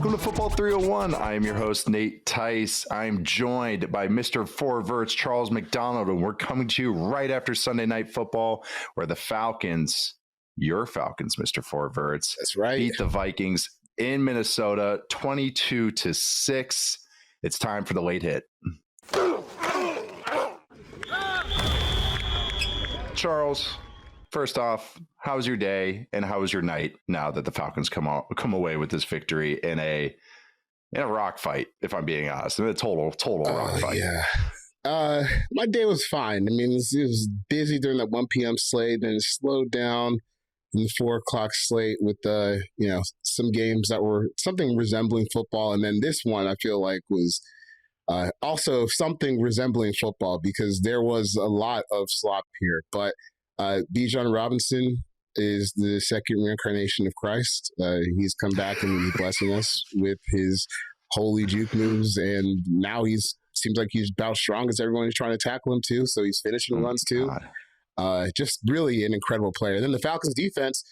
Welcome to Football 301. I am your host, Nate Tice. I'm joined by Mr. Four Verts, Charles McDonald, and we're coming to you right after Sunday Night Football, where the Falcons, your Falcons, Mr. Four Verts, that's right, beat the Vikings in Minnesota 22-6. It's time for the late hit. Charles, first off, how was your day and how was your night now that the Falcons come away with this victory in a rock fight, if I'm being honest, in a total rock fight? Yeah. My day was fine. I mean, it was busy during that 1 p.m. slate, then it slowed down in the 4 o'clock slate with some games that were something resembling football, and then this one I feel like was also something resembling football because there was a lot of slop here. But Bijan Robinson is the second reincarnation of Christ. He's come back and he's blessing us with his holy juke moves, and now seems like he's about as strong as everyone is trying to tackle him too. So he's finishing runs too. Just really an incredible player. And then the Falcons defense,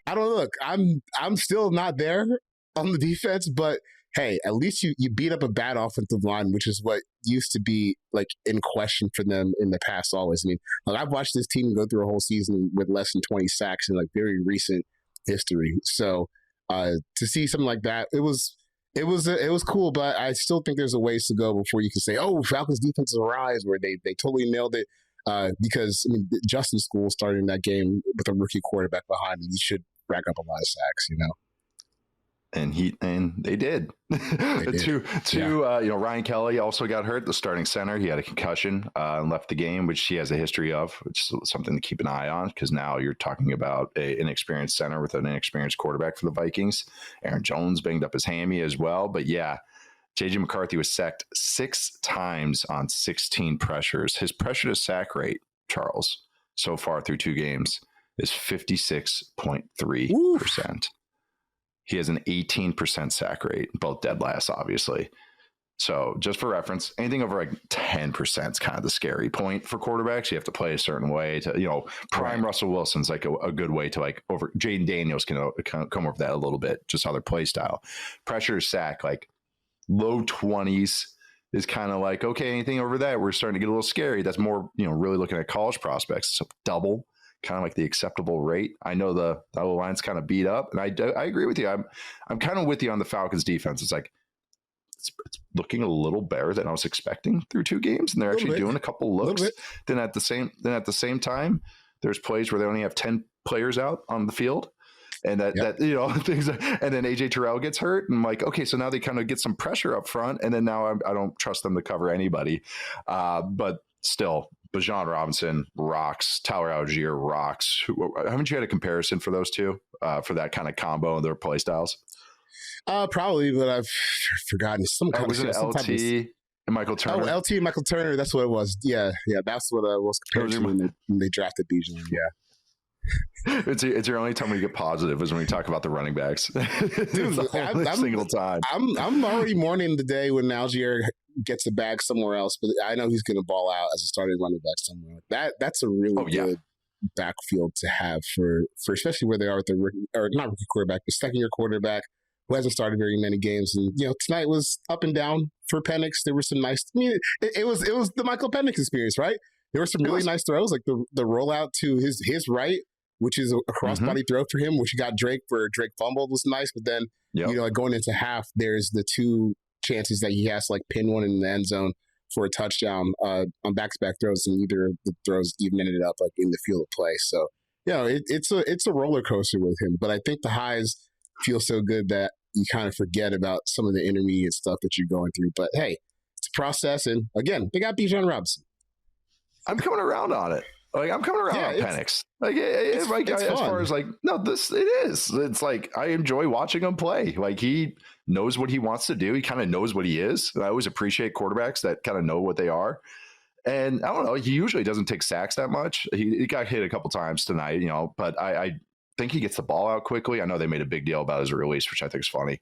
I don't look. I'm still not there on the defense, but hey, at least you beat up a bad offensive line, which is what used to be like in question for them in the past always. I mean, like I've watched this team go through a whole season with less than 20 sacks in like very recent history. So to see something like that, it was cool, but I still think there's a ways to go before you can say, oh, Falcons defense is a rise, where they totally nailed it. Because I mean, Justin School started in that game with a rookie quarterback behind him. He should rack up a lot of sacks, And they did. Ryan Kelly also got hurt, the starting center. He had a concussion and left the game, which he has a history of, which is something to keep an eye on because now you're talking about an inexperienced center with an inexperienced quarterback for the Vikings. Aaron Jones banged up his hammy as well. But yeah, J.J. McCarthy was sacked 6 times on 16 pressures. His pressure to sack rate, Charles, so far through 2 games is 56.3%. He has an 18% sack rate, both dead last, obviously. So just for reference, anything over like 10% is kind of the scary point for quarterbacks. You have to play a certain way to, prime Russell Wilson's like a good way to like over Jaden Daniels can come over that a little bit, just how their play style. Pressure sack, like low 20s is kind of like, okay, anything over that, we're starting to get a little scary. That's more, really looking at college prospects. So double, kind of like the acceptable rate. I know the line's kind of beat up, and I agree with you. I'm kind of with you on the Falcons defense. It's like it's looking a little better than I was expecting through 2 games, and they're actually doing a couple looks. Then at the same time, there's plays where they only have 10 players out on the field. And that things, and then AJ Terrell gets hurt, and I'm like, okay, so now they kind of get some pressure up front, and then now I don't trust them to cover anybody. But still, Bijan Robinson rocks, Tyler Algier rocks. Haven't you had a comparison for those two for that kind of combo and their play styles? Probably, but I've forgotten some kind was of it LT and Michael Turner. Oh, LT and Michael Turner. That's what it was. Yeah, that's what I was compared to when they drafted Bijan. Yeah. It's your only time we get positive is when we talk about the running backs. Dude, single time. I'm already mourning the day when Algier gets a bag somewhere else, but I know he's going to ball out as a starting running back somewhere. That's a really good backfield to have for especially where they are with the rookie, or not rookie quarterback, but second year quarterback who hasn't started very many games. And tonight was up and down for Penix. There were some nice. I mean, it was the Michael Penix experience, right? There were some really nice throws, like the rollout to his right, which is a crossbody throw for him, which got Drake fumbled was nice. But then, like going into half, there's the 2 chances that he has to like pin one in the end zone for a touchdown on back-to-back throws, and either of the throws even ended up like in the field of play. So, it's a roller coaster with him. But I think the highs feel so good that you kind of forget about some of the intermediate stuff that you're going through. But hey, it's a process. And again, they got Bijan Robinson. I'm coming around on it. Like I'm coming around on Penix. As far as like, no, it is. It's like I enjoy watching him play. Like he knows what he wants to do. He kind of knows what he is. And I always appreciate quarterbacks that kind of know what they are. And I don't know. He usually doesn't take sacks that much. He got hit a couple times tonight, But I think he gets the ball out quickly. I know they made a big deal about his release, which I think is funny.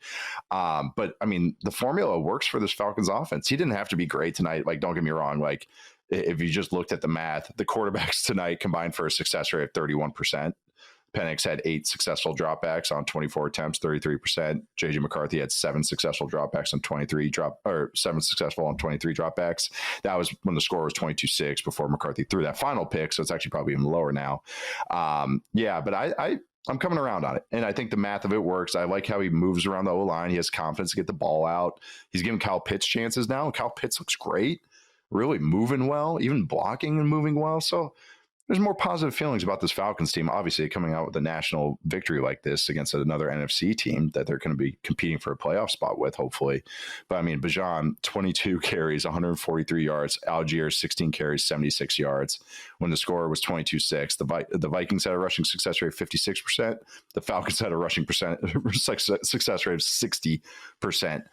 But I mean, the formula works for this Falcons offense. He didn't have to be great tonight. Like, don't get me wrong. Like, if you just looked at the math, the quarterbacks tonight combined for a success rate of 31%. Penix had 8 successful dropbacks on 24 attempts, 33%. JJ McCarthy had 7 successful dropbacks on 7 successful on 23 dropbacks. That was when the score was 22-6 before McCarthy threw that final pick. So it's actually probably even lower now. But I'm coming around on it. And I think the math of it works. I like how he moves around the O-line. He has confidence to get the ball out. He's giving Kyle Pitts chances now. Kyle Pitts looks great, really moving well, even blocking and moving well. So there's more positive feelings about this Falcons team, obviously coming out with a national victory like this against another NFC team that they're going to be competing for a playoff spot with, hopefully. But I mean, Bijan, 22 carries, 143 yards. Algier, 16 carries, 76 yards. When the score was 22-6, the Vikings had a rushing success rate of 56%. The Falcons had a rushing success rate of 60%.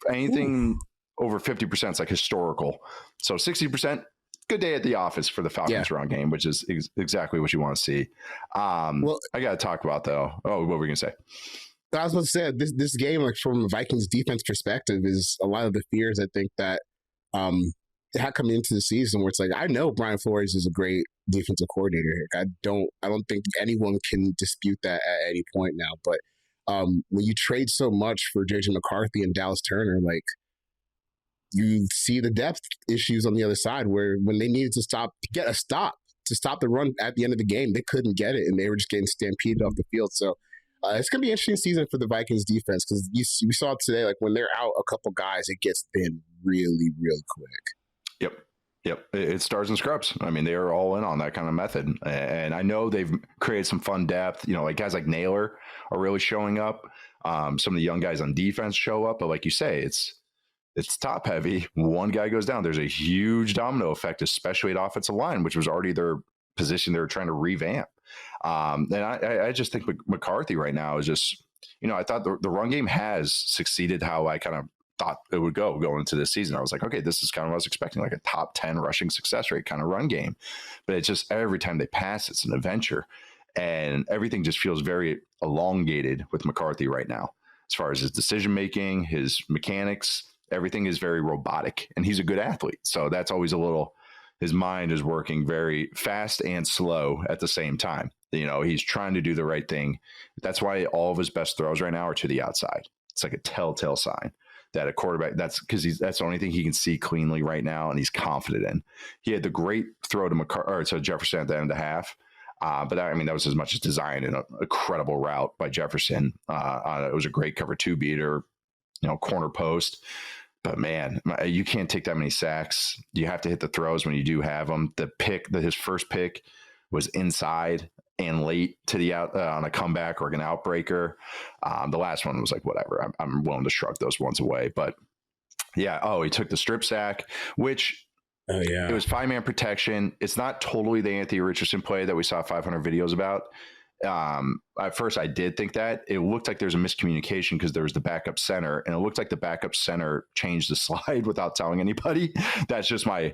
Anything over 50% is like historical. So 60%. Good day at the office for the Falcons run game, which is exactly what you want to see. I got to talk about, though. Oh, what were we going to say? I was going to say, this game, like from a Vikings defense perspective, is a lot of the fears I think that had come into the season where it's like, I know Brian Flores is a great defensive coordinator. I don't think anyone can dispute that at any point now. But when you trade so much for JJ McCarthy and Dallas Turner, like, you see the depth issues on the other side where when they needed to stop the run at the end of the game, they couldn't get it, and they were just getting stampeded off the field. So it's going to be an interesting season for the Vikings defense because we saw today, like when they're out a couple guys, it gets thin really, really quick. Yep. It's stars and scrubs. I mean, they are all in on that kind of method. And I know they've created some fun depth. You know, like guys like Naylor are really showing up. Some of the young guys on defense show up. But like you say, it's top heavy. One guy goes down. There's a huge domino effect, especially at offensive line, which was already their position they were trying to revamp. And I just think McCarthy right now is just, I thought the run game has succeeded how I kind of thought it would go going into this season. I was like, okay, this is kind of what I was expecting, like a top 10 rushing success rate kind of run game. But it's just every time they pass, it's an adventure. And everything just feels very elongated with McCarthy right now. As far as his decision-making, his mechanics, everything is very robotic, and he's a good athlete. So that's always his mind is working very fast and slow at the same time. He's trying to do the right thing. That's why all of his best throws right now are to the outside. It's like a telltale sign that a quarterback, that's the only thing he can see cleanly right now, and he's confident in. He had the great throw to Jefferson at the end of the half. But that was as much as design and an incredible route by Jefferson. It was a great cover 2 beater, corner post. But man, you can't take that many sacks. You have to hit the throws when you do have them. His first pick was inside and late to the out on a comeback or an outbreaker. The last one was like, whatever. I'm willing to shrug those ones away. But yeah, he took the strip sack, which it was 5-man protection. It's not totally the Anthony Richardson play that we saw 500 videos about. At first I did think that it looked like there's a miscommunication because there was the backup center, and it looked like the backup center changed the slide without telling anybody. That's just my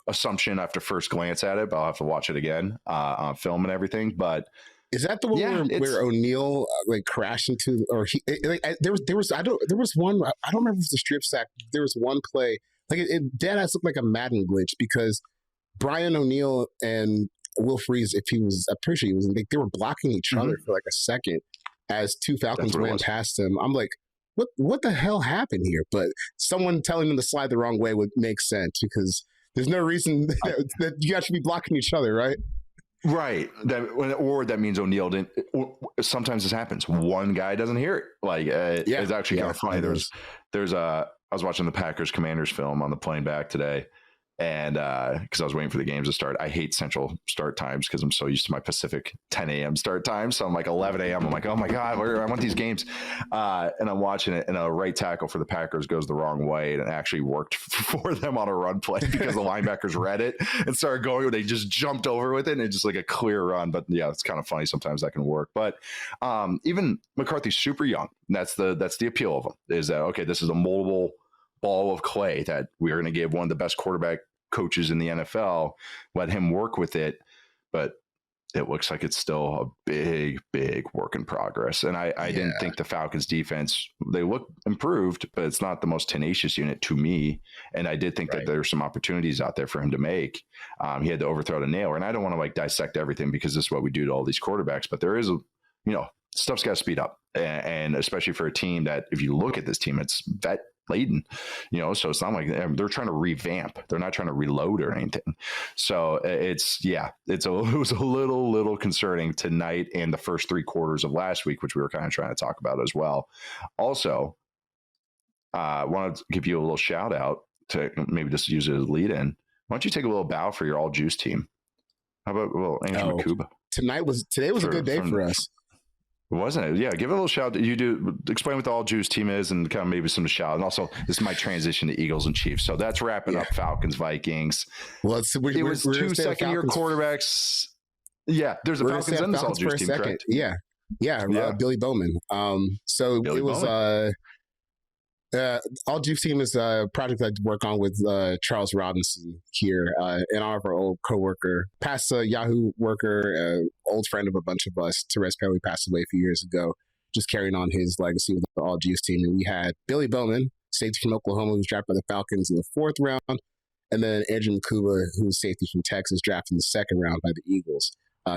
assumption after first glance at it, but I'll have to watch it again on film and everything. But is that the one where O'Neal crashed into, or there was one, I don't remember if it was the strip sack. There was one play it dead ass looked like a Madden glitch because Brian O'Neal and Will Freeze, I'm pretty sure he was, they were blocking each other for like a second as 2 Falcons ran past him. I'm like, what the hell happened here? But someone telling them to slide the wrong way would make sense because there's no reason that you guys should be blocking each other, right? Right. That means O'Neal didn't. Sometimes this happens. One guy doesn't hear it. It's actually kind of funny. I was watching the Packers Commanders film on the plane back today. And because I was waiting for the games to start. I hate Central start times because I'm so used to my Pacific 10 a.m. start time. So I'm like 11 a.m. I'm like, oh my God, I want these games. And I'm watching it, and a right tackle for the Packers goes the wrong way, and it actually worked for them on a run play because the linebackers read it and started going. They just jumped over with it, and it's just like a clear run. But yeah, it's kind of funny. Sometimes that can work. But even McCarthy's super young. That's the appeal of him, is that, okay, this is a moldable ball of clay that we're going to give one of the best quarterback coaches in the NFL, let him work with it. But it looks like it's still a big work in progress. And I didn't think the Falcons defense, they look improved, but it's not the most tenacious unit to me. And I did think that there's some opportunities out there for him to make. He had to overthrow the nail. And I don't want to like dissect everything because this is what we do to all these quarterbacks, but there is stuff's got to speed up. And especially for a team that, if you look at this team, it's vet laden, so it's not like they're trying to revamp. They're not trying to reload or anything. So it was a little concerning tonight and the first 3 quarters of last week, which we were kind of trying to talk about as well. Also, I wanted to give you a little shout out to maybe just use it as a lead in. Why don't you take a little bow for your all juice team? How about Andrew McCuba? Today was a good day for us. Wasn't it? Yeah, give it a little shout. You do explain what the all juice team is and kind of maybe some shout. And also, this is my transition to Eagles and Chiefs. So that's wrapping up Falcons, Vikings. Well, it was 2 second-year quarterbacks. Yeah, there's a Falcons and this all juice team, correct? Yeah. Billy Bowman. It was all juice team is a project I work on with Charles Robinson here, and our old coworker, past Yahoo worker, old friend of a bunch of us. Therese Perry passed away a few years ago, just carrying on his legacy with the all juice team. And we had Billy Bowman, safety from Oklahoma, who was drafted by the Falcons in the 4th round, and then Andrew McCuba, who was safety from Texas, drafted in the 2nd round by the Eagles,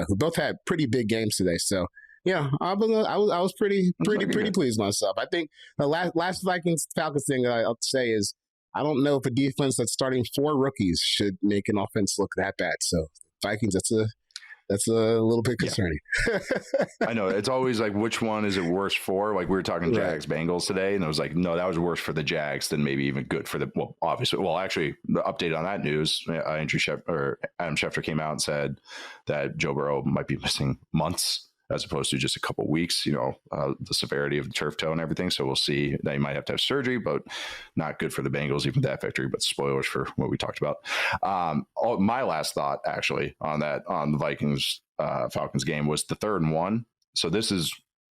who both had pretty big games today. So yeah, I was pretty pleased myself. I think the last Vikings Falcons thing I'll say is I don't know if a defense that's starting 4 rookies should make an offense look that bad. So Vikings, that's a little bit concerning. Yeah. I know it's always like, which one is it worse for? Like we were talking Jags Bengals today, and it was like, no, that was worse for the Jags than maybe even good for the. Well, obviously, actually, the update on that news, Adam Schefter came out and said that Joe Burrow might be missing months as opposed to just a couple of weeks, the severity of the turf toe and everything. So we'll see. They might have to have surgery, but not good for the Bengals, even that victory, but spoilers for what we talked about. My last thought actually on the Vikings Falcons game was the 3rd and 1. So this is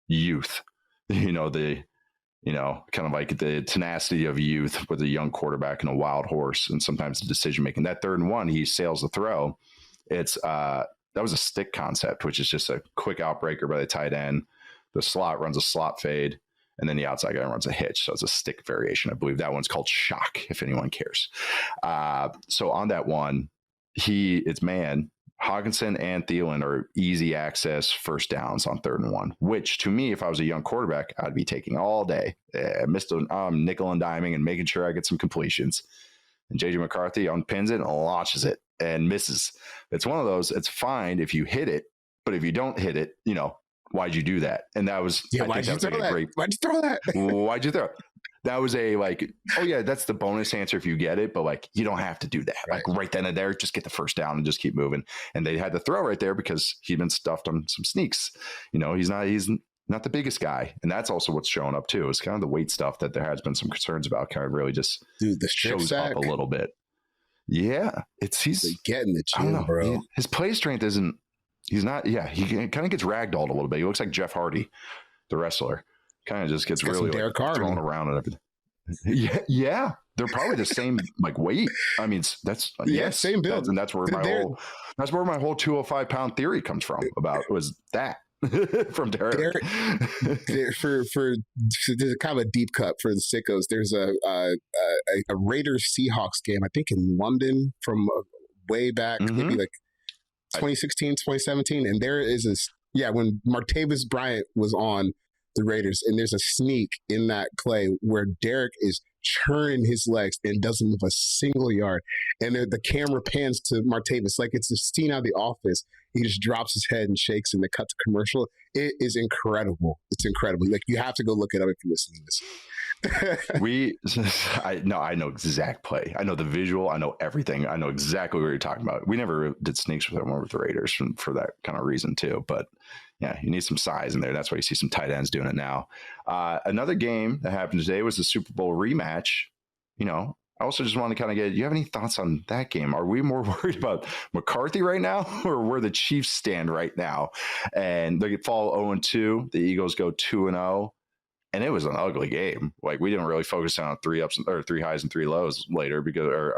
youth, kind of like the tenacity of youth with a young quarterback and a wild horse. And sometimes the decision making. That 3rd and 1, he sails the throw. That was a stick concept, which is just a quick outbreaker by the tight end. The slot runs a slot fade, and then the outside guy runs a hitch. So it's a stick variation. I believe that one's called shock, if anyone cares. So on that one, it's man. Hawkinson and Thielen are easy access first downs on 3rd and 1, which to me, if I was a young quarterback, I'd be taking all day. Nickel and diming and making sure I get some completions. And JJ McCarthy unpins it and launches it and misses. It's one of those, it's fine if you hit it, but if you don't hit it, why'd you do that? And that was, why'd you throw that? Why'd you throw it? That was that's the bonus answer if you get it, but you don't have to do that. Right. Like right then and there, just get the first down and just keep moving. And they had to throw right there because he'd been stuffed on some sneaks. He's not the biggest guy. And that's also what's showing up too. It's kind of the weight stuff that there has been some concerns about, kind of really just shows up a little bit. Yeah. He's getting the gym, bro. His play strength isn't, he kind of gets ragdolled a little bit. He looks like Jeff Hardy, the wrestler. Kind of just gets really thrown around and everything. Yeah. They're probably the same weight. I mean, that's same build. And that's where my whole 205 pound theory comes from was that. From Derek. For there's a kind of a deep cut for the sickos. There's a Raiders Seahawks game, I think in London from way back, maybe like 2016, 2017. And there is when Martavis Bryant was on the Raiders, and there's a sneak in that play where Derek is churning his legs and doesn't move a single yard. And the camera pans to Martavis like it's a scene out of The Office. He just drops his head and shakes, and they cut to commercial. It is incredible. It's incredible. You have to go look it up if you listen to this. I know exact play. I know the visual. I know everything. I know exactly what you're talking about. We never did sneaks with them over with the Raiders for that kind of reason too. But yeah, you need some size in there. That's why you see some tight ends doing it now. Another game that happened today was the Super Bowl rematch. I also just want to kind of do you have any thoughts on that game? Are we more worried about McCarthy right now or where the Chiefs stand right now? And they fall 0-2. The Eagles go 2-0. And it was an ugly game. We didn't really focus on 3 highs and 3 lows later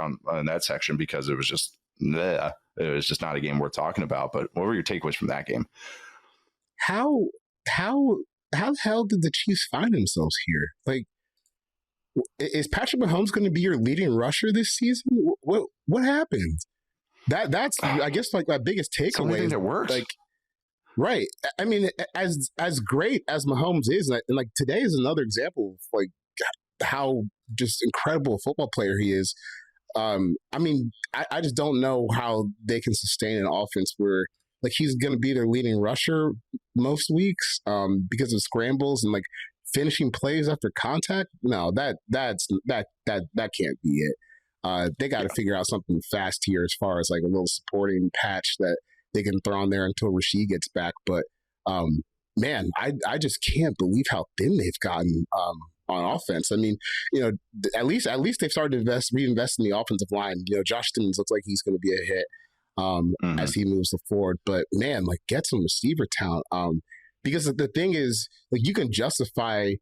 on that section because it was just bleh, it was just not a game worth talking about. But what were your takeaways from that game? How how how the hell did the Chiefs find themselves here? Like, is Patrick Mahomes going to be your leading rusher this season? What happened? That's I guess like my biggest It's the only takeaway thing is that works. like, right. I mean, as great as Mahomes is, and like today is another example of like how just incredible a football player he is. I mean, I just don't know how they can sustain an offense where like he's going to be their leading rusher most weeks because of scrambles and like finishing plays after contact. No, that can't be it. They got to figure out something fast here as far as like a little supporting patch that they can throw on there until Rashid gets back. But man, I just can't believe how thin they've gotten on offense. I mean, you know, at least they've started to reinvest in the offensive line. You know, Josh Simmons looks like he's going to be a hit as he moves forward. But man, like get some receiver talent. Because the thing is, like you can justify.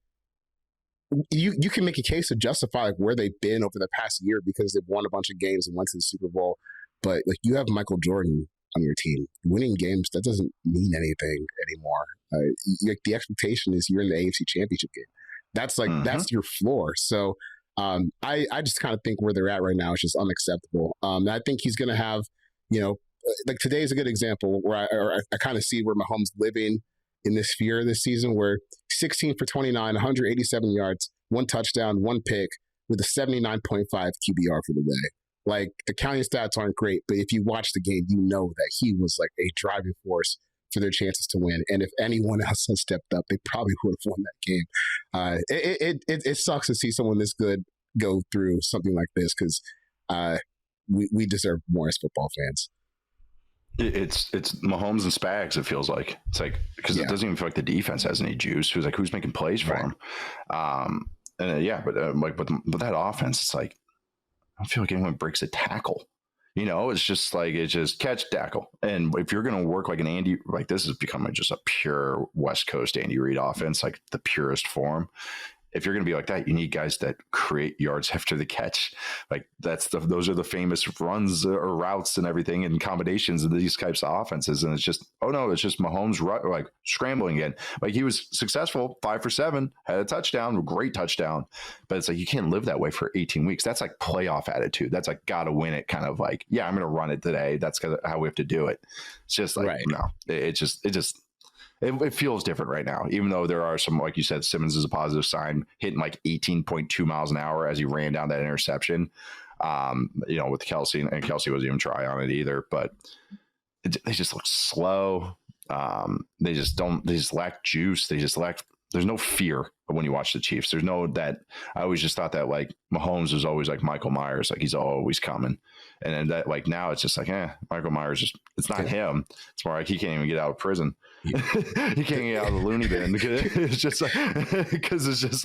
You can make a case to justify like where they've been over the past year because they've won a bunch of games and went to the Super Bowl. But like you have Michael Jordan on your team. Winning games, that doesn't mean anything anymore. Like the expectation is you're in the AFC Championship game. That's like that's your floor. So I just kind of think where they're at right now is just unacceptable. I think he's going to have, you know, like today is a good example where I kind of see where Mahomes living in this sphere this season, where 16 for 29, 187 yards, 1 touchdown, 1 pick with a 79.5 QBR for the day. Like the counting stats aren't great, but if you watch the game, you know that he was like a driving force for their chances to win. And if anyone else had stepped up, they probably would have won that game. It sucks to see someone this good go through something like this because we deserve more as football fans. It's Mahomes and Spags. It feels like it's like because it doesn't even feel like the defense has any juice. Who's making plays for him? But like with that offense, it's like I don't feel like anyone breaks a tackle. You know, it's just like it's just catch tackle. And if you're going to work like an Andy, like this is becoming just a pure West Coast Andy Reid offense, like the purest form. If you're going to be like that, you need guys that create yards after the catch. Like those are the famous runs or routes and everything and combinations of these types of offenses. And it's just, it's just Mahomes like scrambling again. Like he was successful, 5 for 7, had a touchdown, great touchdown. But it's like, you can't live that way for 18 weeks. That's like playoff attitude. That's like, got to win it kind of like, I'm going to run it today. That's how we have to do it. It's just like, it feels different right now, even though there are some, like you said, Simmons is a positive sign, hitting like 18.2 miles an hour as he ran down that interception, with Kelsey, and Kelsey wasn't even try on it either, but they just look slow. They just lack juice. There's no fear when you watch the Chiefs. There's no that. I always just thought that like Mahomes was always like Michael Myers, like he's always coming. And then that like now it's just like, Michael Myers it's not him. It's more like he can't even get out of prison. He can't get out of the loony bin because it's just like,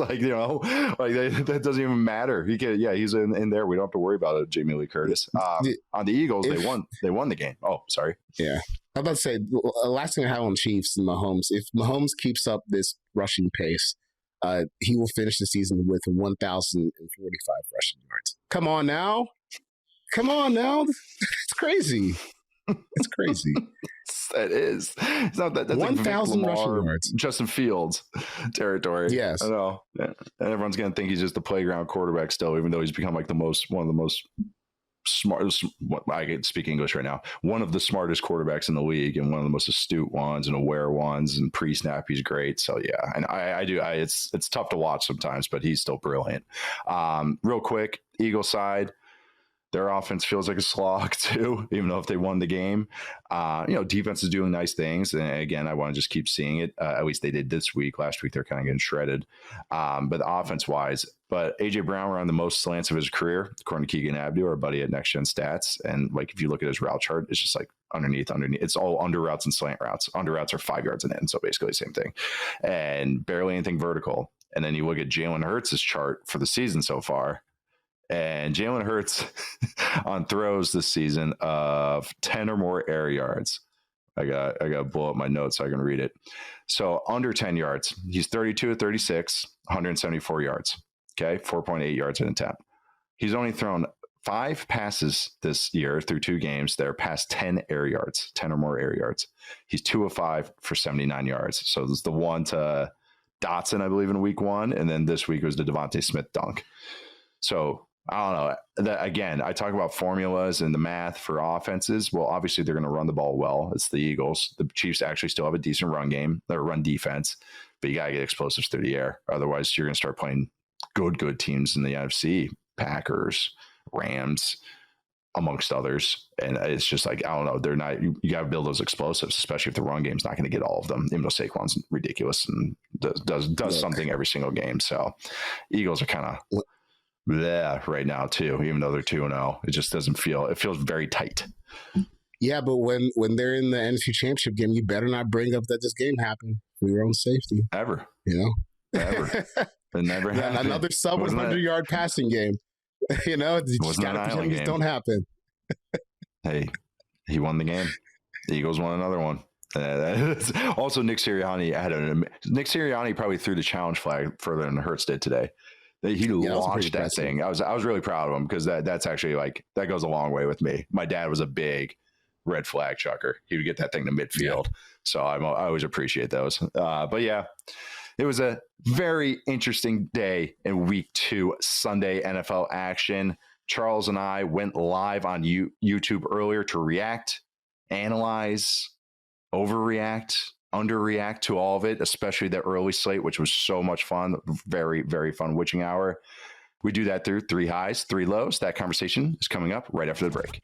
like, you know, like that doesn't even matter. He's in there. We don't have to worry about it. Jamie Lee Curtis. On the Eagles, they won the game. Oh, sorry. Yeah. I'm about to say, the last thing I have on Chiefs and Mahomes, if Mahomes keeps up this rushing pace, he will finish the season with 1,045 rushing yards. Come on now. It's crazy. It's crazy. That is. It's not that. That's 1,000 like rushing yards. Justin Fields territory. Yes. I know. And everyone's going to think he's just a playground quarterback still, even though he's become like one of the most smartest. I can speak English right now. One of the smartest quarterbacks in the league and one of the most astute ones and aware ones, and pre-snap he's great. So yeah, and I do. It's tough to watch sometimes, but he's still brilliant. Real quick, Eagle side. Their offense feels like a slog too, even though if they won the game. Defense is doing nice things. And again, I want to just keep seeing it. At least they did this week. Last week, they're kind of getting shredded. But offense-wise, A.J. Brown ran the most slants of his career, according to Keegan Abdul, our buddy at Next Gen Stats. And like if you look at his route chart, it's just like underneath. It's all under routes and slant routes. Under routes are 5 yards and in, so basically the same thing. And barely anything vertical. And then you look at Jalen Hurts' chart for the season so far. And Jalen Hurts on throws this season of 10 or more air yards. I got to blow up my notes so I can read it. So under 10 yards, he's 32 to 36, 174 yards. Okay, 4.8 yards an attempt. He's only thrown 5 passes this year through 2 games. They're past 10 air yards, 10 or more air yards. He's 2 of 5 for 79 yards. So there's the one to Dotson, I believe, in week 1. And then this week was the Devontae Smith dunk. So I don't know. Again, I talk about formulas and the math for offenses. Well, obviously they're going to run the ball well. It's the Eagles. The Chiefs actually still have a decent run game, their run defense, but you got to get explosives through the air. Otherwise, you're going to start playing good teams in the NFC, Packers, Rams, amongst others. And it's just like, I don't know. They're not, you got to build those explosives, especially if the run game's not going to get all of them, even though Saquon's ridiculous and does something every single game. So Eagles are kind of right now too, even though they're 2-0. It just doesn't feel, it feels very tight. Yeah, but when they're in the NFC Championship game, you better not bring up that this game happened for your own safety. Ever. Ever. It never happened. Another sub 100-yard passing game. You just got to pretend these don't happen. Hey, he won the game. The Eagles won another one. Also, Nick Sirianni probably threw the challenge flag further than Hurts did today. He launched that thing. I was really proud of him because that's actually that goes a long way with me. My dad was a big red flag chucker. He would get that thing to midfield. Yeah. So I always appreciate those. But yeah, it was a very interesting day in week 2, Sunday NFL action. Charles and I went live on YouTube earlier to react, analyze, overreact, underreact to all of it, especially the early slate, which was so much fun. Very, very fun witching hour. We do that through 3 highs, 3 lows. That conversation is coming up right after the break.